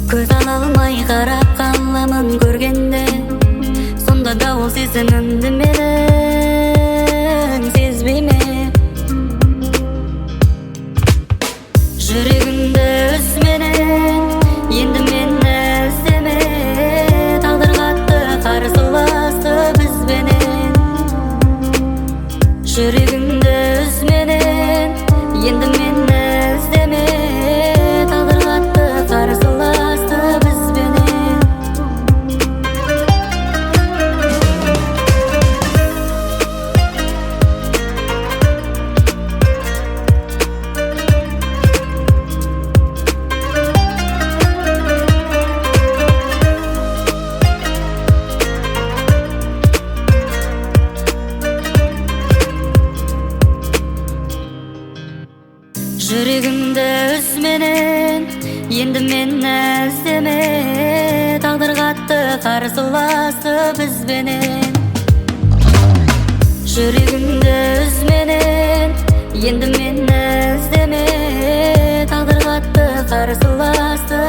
Көз ала алмай қарап қаламын көргенде, сонда да ол сезімімді менің сезбей ме? Жүрегімді үзменен енді мені іздеме, тағдыр қатты қарсыласты бізбенен. Жүрегімді үзменен енді мені іздеме, тағдыр қатты қарсыласты бізбенен. Жүрегімді үзменен енді мені іздеме, тағдыр қатты қарсыласты бізбенен. Жүрегімді үзменен енді мені іздеме, тағдыр қатты қарсыласты